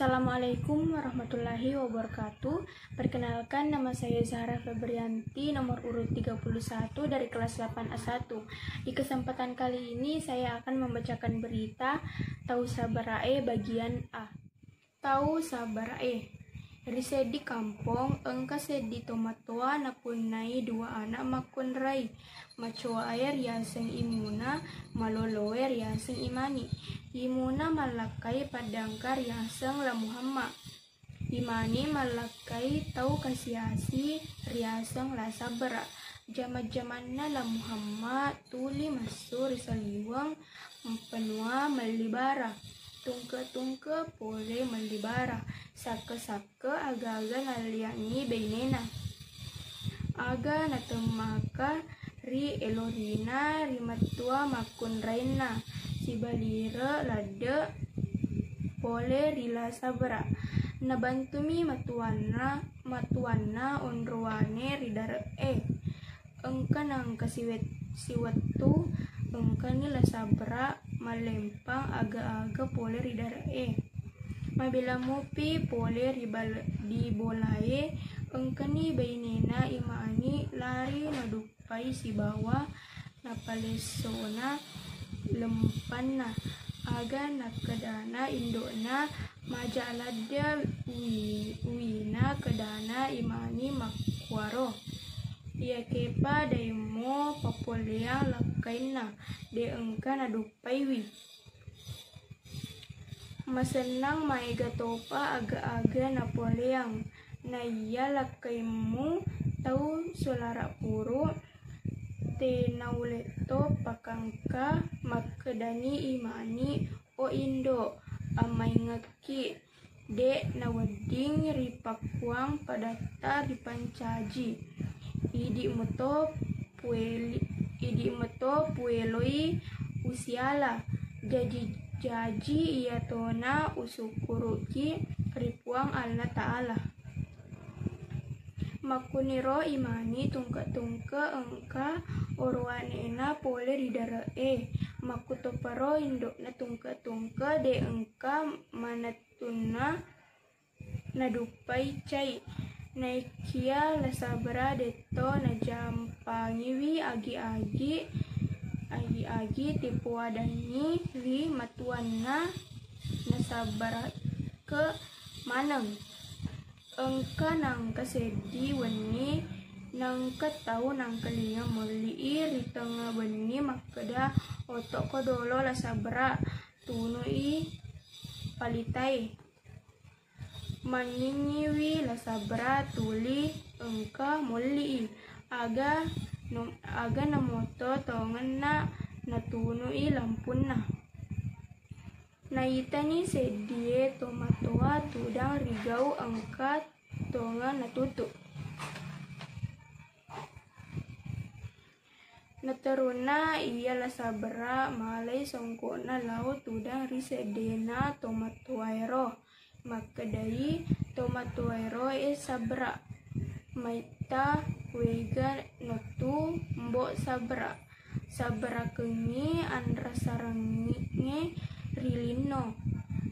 Assalamualaikum warahmatullahi wabarakatuh. Perkenalkan, nama saya Zahra Febrianti, nomor urut 31 dari kelas 8A1. Di kesempatan kali ini saya akan membacakan berita Tau Sabarae bagian A. Tau Sabarae. Risedi kampung, engka sedi tomatoa napunai dua anak makun rai. Macoa air yaseng imuna, maloloer yaseng imani. Imuna malakai padangkar yaseng la Muhammad. Imani malakai tau kasiasi riaseng la sabra. Jaman-jamanna la Muhammad tuli masuk risaliwang mempenua melibara. Tungke-tungke pole melibara. Sake-sake aga-aga ngaliangi bainena. Aga natemaka ri elorina rimatua makun raina. Si balira lade pole rila sabra. Nabantumi matuana onroane ridara engka nang siwetu engka nila sabra malempang aga-aga pole ridara mabila mupi pole dibolae engka ni bainena imani lari nadupai si bawah napalesona lempanna aga nakedana indona majalada uina kedana imani makwaro ia kepa daimo papolea lakaina de engka nadupai wi masenang maiga topa aga-aga napoleang na iya lakaimu tau solara puru te nauleto pakangka makedani imani o indo amai ngeki de nawading ripakuang padata ripancaji idi moto pueloi usiala jaji ia tona usukuruki ripuang Allah Ta'ala makuniro imani tungke-tungke engka orwanena pole ridara makutoparo indokna tungke-tungke de engka manatuna nadupai cai naikia lasabra deto najampangiwi agi-agi tipuadani ri matuanna nasabara ke maneng engka nang kasedi weni nang ketau nang kelia meli ri tengah weni makeda otok kodolo lasabra tunui palitai maningiwi lasabra tuli engka moli aga namoto tongenna natunui lampunna naitani sedie tomatoa tudang rigau engka tonga natutu nateruna iya lasabra malai songkona lau tudang risedena tomatoaero makedai tomatoaero sabra maita wega notu mbok sabra kengi andra sarangi rilino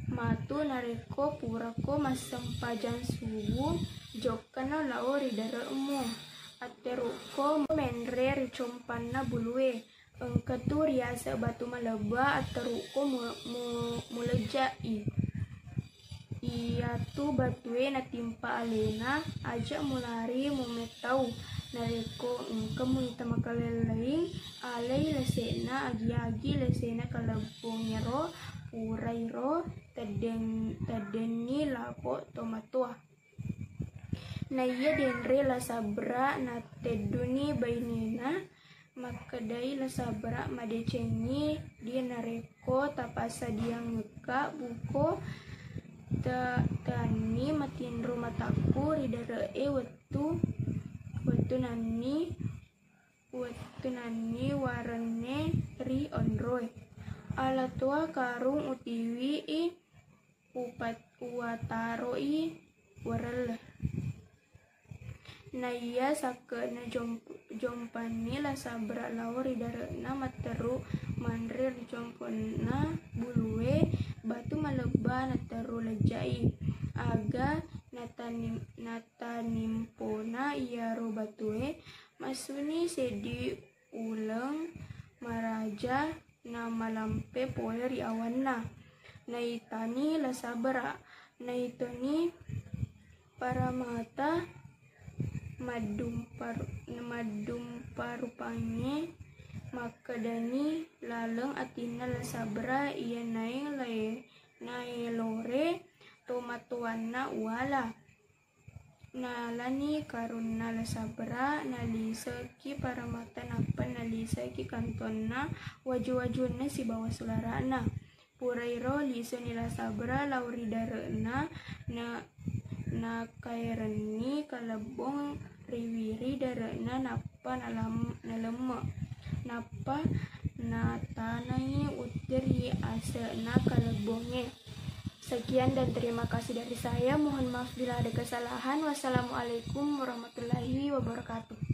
matu nareko purako masempajang subuh jokana lao ridara emu ateruko menre ricompanna bulue engketu riasa batu maleba ateruko mulejai ia tu batue natimpa alena aja mulari mumetau nareko engke munita makalelaing alai lesena agi-agi lesena kalabongero urairo tadeni lapo tomatoa na iya denre lasabra na teduni bainena makedai lasabra madecengi dia nareko tapasa dia ngeka buko tani matinro mataku ridara wetu nani warane ri onroe alatua karung utiwi uwataroi warel na iya sake na jompani lasabra lao ridara na materu manre jompona bulue batu maleba na teru lejai aga natanimpona iya robatue masuni sedi uleng maraja na malampe poe ri awanna naitani la sabra naitoni para mata madum parupange makadani laleng atina la sabra iya nae lore tomatuanna uala nalani karuna la sabra naliseki para mata napa naliseki kantonna waju-wajunna si bawa sularana purairo liseni la sabra lauri darena na kaireni kalebong riwiri darena napa nalemme napa natanai utiri asena kalebonge. Sekian dan terima kasih dari saya. Mohon maaf bila ada kesalahan. Wassalamualaikum warahmatullahi wabarakatuh.